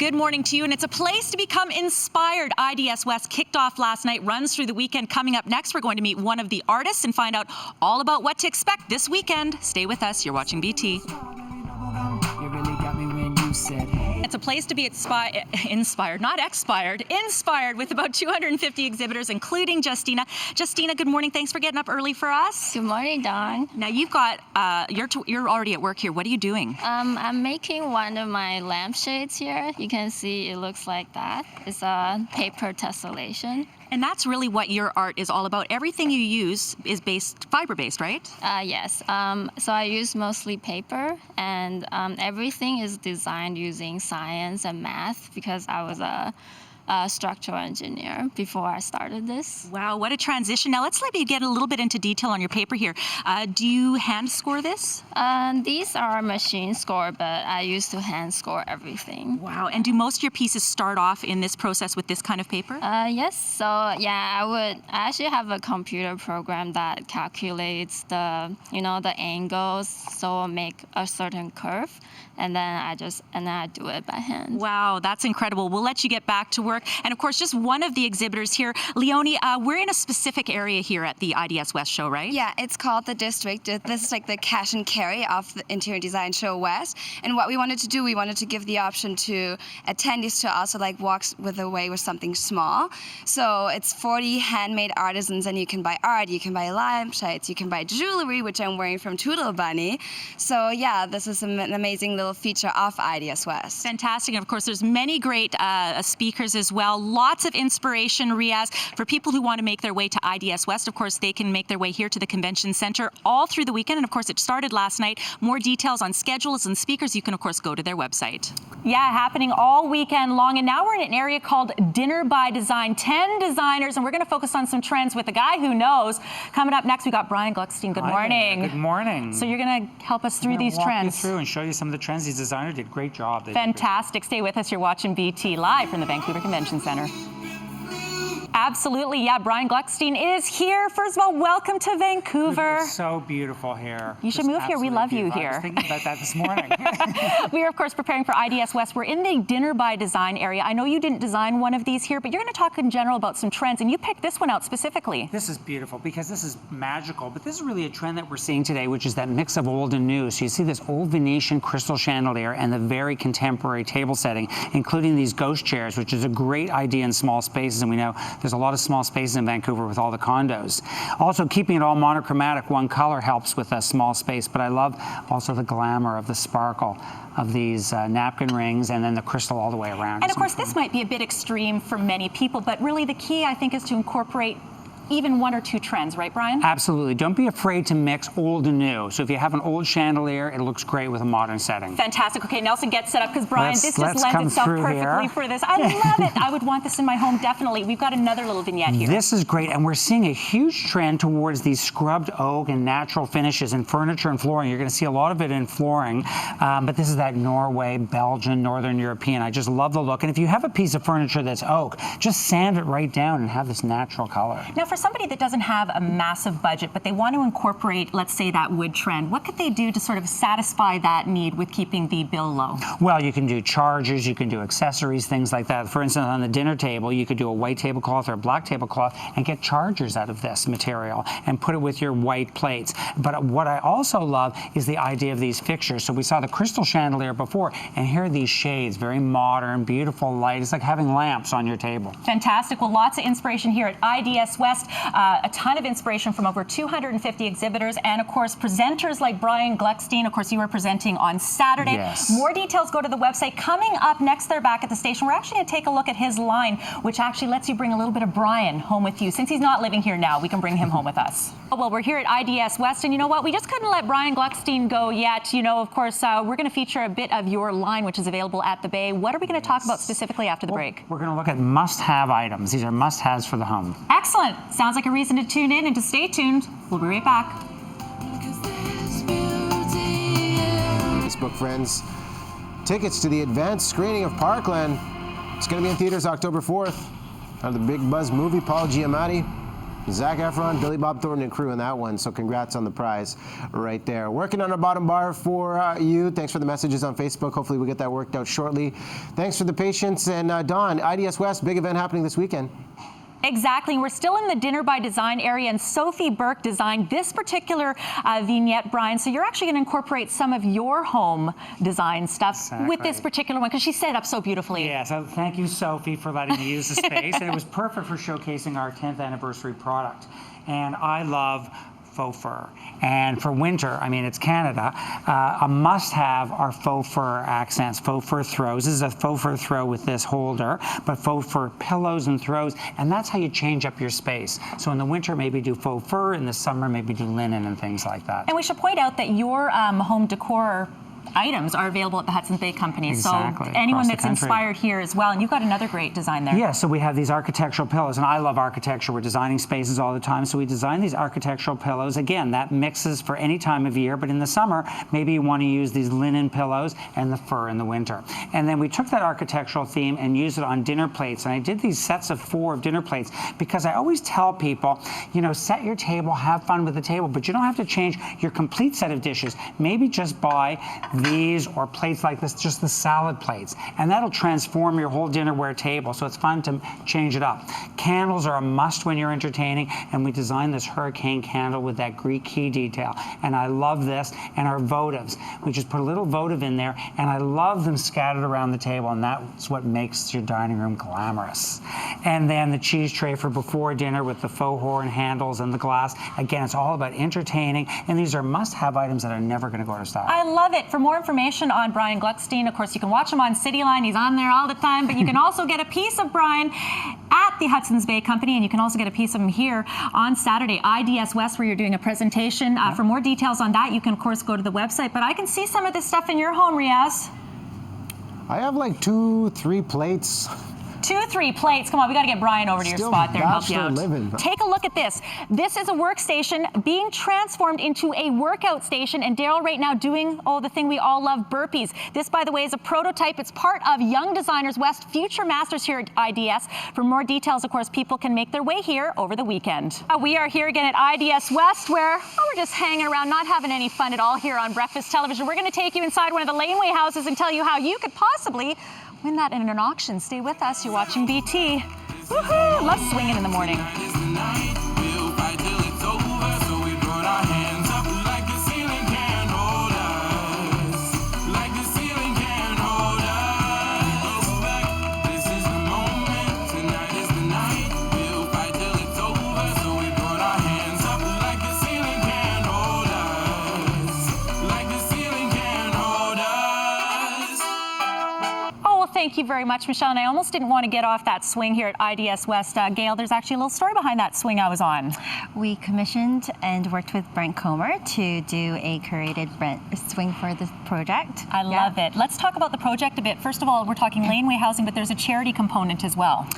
Good morning to you, and it's a place to become inspired. IDSWest kicked off last night, runs through the weekend. Coming up next, we're going to meet one of the artists and find out all about what to expect this weekend. Stay with us. You're watching BT. It's a place to be inspired, not expired, inspired with about 250 exhibitors, including Justina. Justina, good morning. Thanks for getting up early for us. Good morning, Dawn. Now you've got, you're already at work here. What are you doing? I'm making one of my lampshades here. You can see it looks like that. It's a paper tessellation. And that's really what your art is all about. Everything you use is fiber-based, right? Yes. So I use mostly paper, and everything is designed using science and math because I was a structural engineer before I started this. Wow, what a transition. Now let's maybe get a little bit into detail on your paper here. Do you hand score this? These are machine score, but I used to hand score everything. Wow, and do most of your pieces start off in this process with this kind of paper? Yes, so yeah, I actually have a computer program that calculates the angles, so I'll make a certain curve, and then I do it by hand. Wow, that's incredible. We'll let you get back to work. And of course, just one of the exhibitors here, Leonie, we're in a specific area here at the IDSWest show, right? Yeah, it's called the District. This is like the cash and carry of the Interior Design Show West. And what we wanted to do, we wanted to give the option to attendees to also like walk away with something small. So it's 40 handmade artisans, and you can buy art, you can buy lampshades, you can buy jewelry, which I'm wearing from Toodle Bunny. So yeah, this is an amazing little feature of IDSWest. Fantastic. And of course, there's many great speakers as well. Lots of inspiration, Riaz, for people who want to make their way to IDSWest. Of course, they can make their way here to the convention center all through the weekend. And of course, it started last night. More details on schedules and speakers, you can of course go to their website. Yeah, happening all weekend long. And now we're in an area called Dinner by Design. 10 designers, and we're going to focus on some trends with a guy who knows. Coming up next, we got Brian Gluckstein. Good morning. Good morning. So you're going to help us through these trends. Walk you through and show you some of the trends. These designers did a great job. Fantastic. Stay with us. You're watching BT live from the Vancouver Convention Center. Absolutely, yeah. Brian Gluckstein is here. First of all, welcome to Vancouver. It's so beautiful here. You should move here. We love you here. I was thinking about that this morning. We are, of course, preparing for IDSWest. We're in the Dinner by Design area. I know you didn't design one of these here, but you're going to talk in general about some trends, and you picked this one out specifically. This is beautiful because this is magical, but this is really a trend that we're seeing today, which is that mix of old and new. So you see this old Venetian crystal chandelier and the very contemporary table setting, including these ghost chairs, which is a great idea in small spaces, and we know there's a lot of small spaces in Vancouver with all the condos. Also, keeping it all monochromatic, one color helps with a small space, but I love also the glamour of the sparkle of these napkin rings and then the crystal all the way around. And of course, this might be a bit extreme for many people, but really the key, I think, is to incorporate even one or two trends, right, Brian? Absolutely. Don't be afraid to mix old and new. So if you have an old chandelier, it looks great with a modern setting. Fantastic. Okay, Nelson, get set up because Brian, this just lends itself perfectly for this. I love it. I would want this in my home, definitely. We've got another little vignette here. This is great, and we're seeing a huge trend towards these scrubbed oak and natural finishes in furniture and flooring. You're going to see a lot of it in flooring, but this is that Norway, Belgian, Northern European. I just love the look. And if you have a piece of furniture that's oak, just sand it right down and have this natural color. Now, for somebody that doesn't have a massive budget, but they want to incorporate, let's say, that wood trend, what could they do to sort of satisfy that need with keeping the bill low? Well, you can do chargers, you can do accessories, things like that. For instance, on the dinner table, you could do a white tablecloth or a black tablecloth and get chargers out of this material and put it with your white plates. But what I also love is the idea of these fixtures. So we saw the crystal chandelier before, and here are these shades, very modern, beautiful light. It's like having lamps on your table. Fantastic. Well, lots of inspiration here at IDSWest. A ton of inspiration from over 250 exhibitors and, of course, presenters like Brian Gluckstein. Of course, you were presenting on Saturday. Yes. More details, go to the website. Coming up next, they're back at the station. We're actually going to take a look at his line, which actually lets you bring a little bit of Brian home with you. Since he's not living here now, we can bring him home with us. Well, we're here at IDSWest, and you know what? We just couldn't let Brian Gluckstein go yet. You know, of course, we're going to feature a bit of your line, which is available at the Bay. What are we going to talk about specifically after the break? We're going to look at must-have items. These are must-haves for the home. Excellent. Sounds like a reason to tune in and to stay tuned. We'll be right back. Facebook friends, tickets to the advanced screening of Parkland. It's going to be in theaters October 4th. Out of the Big Buzz movie, Paul Giamatti. Zac Efron, Billy Bob Thornton, and crew in that one. So congrats on the prize right there. Working on a bottom bar for you. Thanks for the messages on Facebook. Hopefully we'll get that worked out shortly. Thanks for the patience. And Dawn, IDSWest, big event happening this weekend. Exactly. We're still in the Dinner by Design area, and Sophie Burke designed this particular vignette, Brian. So you're actually going to incorporate some of your home design stuff with this particular one, because she set it up so beautifully. Yeah, so thank you, Sophie, for letting me use the space. And it was perfect for showcasing our 10th anniversary product. And I love faux fur. And for winter, I mean, it's Canada, a must-have are faux fur accents, faux fur throws. This is a faux fur throw with this holder, but faux fur pillows and throws, and that's how you change up your space. So in the winter, maybe do faux fur, in the summer, maybe do linen and things like that. And we should point out that your home decor items are available at the Hudson's Bay Company. Exactly. So anyone that's inspired here as well. And you've got another great design there. Yeah, so we have these architectural pillows, and I love architecture. We're designing spaces all the time, so we design these architectural pillows. Again, that mixes for any time of year, but in the summer, maybe you want to use these linen pillows and the fur in the winter. And then we took that architectural theme and used it on dinner plates, and I did these sets of 4 of dinner plates because I always tell people, you know, set your table, have fun with the table, but you don't have to change your complete set of dishes. Maybe just buy these or plates like this, just the salad plates, and that'll transform your whole dinnerware table. So it's fun to change it up. Candles are a must when you're entertaining, and we designed this hurricane candle with that Greek key detail, and I love this. And our votives, we just put a little votive in there, and I love them scattered around the table, and that's what makes your dining room glamorous. And then the cheese tray for before dinner with the faux horn handles and the glass. Again, it's all about entertaining, and these are must-have items that are never going to go out of style. I love it. For more information on Brian Gluckstein, of course, you can watch him on Cityline. He's on there all the time, but you can also get a piece of Brian at the Hudson's Bay Company, and you can also get a piece of him here on Saturday, IDSWest, where you're doing a presentation. For more details on that, you can, of course, go to the website. But I can see some of this stuff in your home, Riaz. I have like 2-3 plates. 2-3 plates. Come on, we got to get Brian over to your spot there and help you out. Living. Take a look at this. This is a workstation being transformed into a workout station, and Daryl right now doing, the thing we all love, burpees. This, by the way, is a prototype. It's part of Young Designers West Future Masters here at IDS. For more details, of course, people can make their way here over the weekend. We are here again at IDSWest, where we're just hanging around, not having any fun at all here on Breakfast Television. We're going to take you inside one of the laneway houses and tell you how you could possibly win that in an auction. Stay with us. You're watching BT. Woohoo! Love swinging in the morning. Thank you very much, Michelle. And I almost didn't want to get off that swing here at IDSWest. Gail, there's actually a little story behind that swing I was on. We commissioned and worked with Brent Comer to do a curated swing for this project. I love it. Let's talk about the project a bit. First of all, we're talking laneway housing, but there's a charity component as well.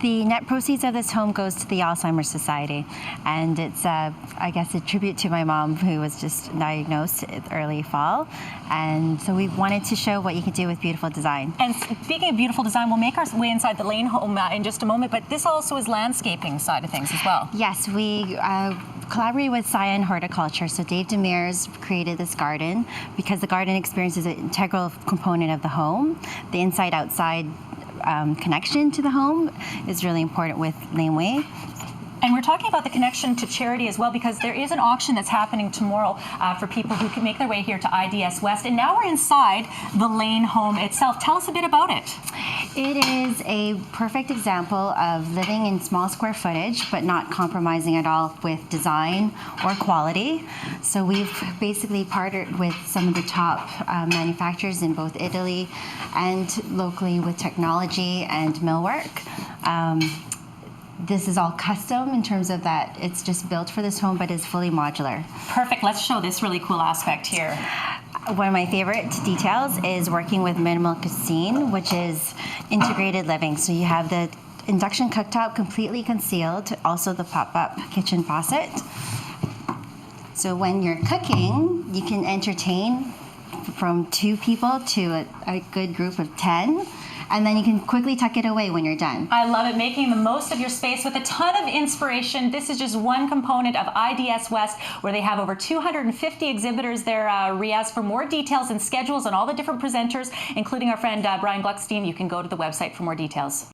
The net proceeds of this home goes to the Alzheimer's Society, and it's, I guess, a tribute to my mom, who was just diagnosed early fall. And so we wanted to show what you can do with beautiful design. And speaking of beautiful design, we'll make our way inside the lane home in just a moment, but this also is landscaping side of things as well. Yes, we collaborate with Cyan Horticulture. So Dave Demers created this garden because the garden experience is an integral component of the home. The inside-outside connection to the home is really important with laneway. And we're talking about the connection to charity as well, because there is an auction that's happening tomorrow for people who can make their way here to IDSWest. And now we're inside the lane home itself. Tell us a bit about it. It is a perfect example of living in small square footage, but not compromising at all with design or quality. So we've basically partnered with some of the top manufacturers in both Italy and locally with technology and millwork. This is all custom in terms of that it's just built for this home, but is fully modular. Perfect. Let's show this really cool aspect here. One of my favorite details is working with minimal cuisine, which is integrated living. So you have the induction cooktop completely concealed, also the pop-up kitchen faucet. So when you're cooking, you can entertain from 2 people to a good group of 10. and then you can quickly tuck it away when you're done. I love it, making the most of your space with a ton of inspiration. This is just one component of IDSWest, where they have over 250 exhibitors there, Riaz. For more details and schedules on all the different presenters, including our friend Brian Gluckstein, you can go to the website for more details.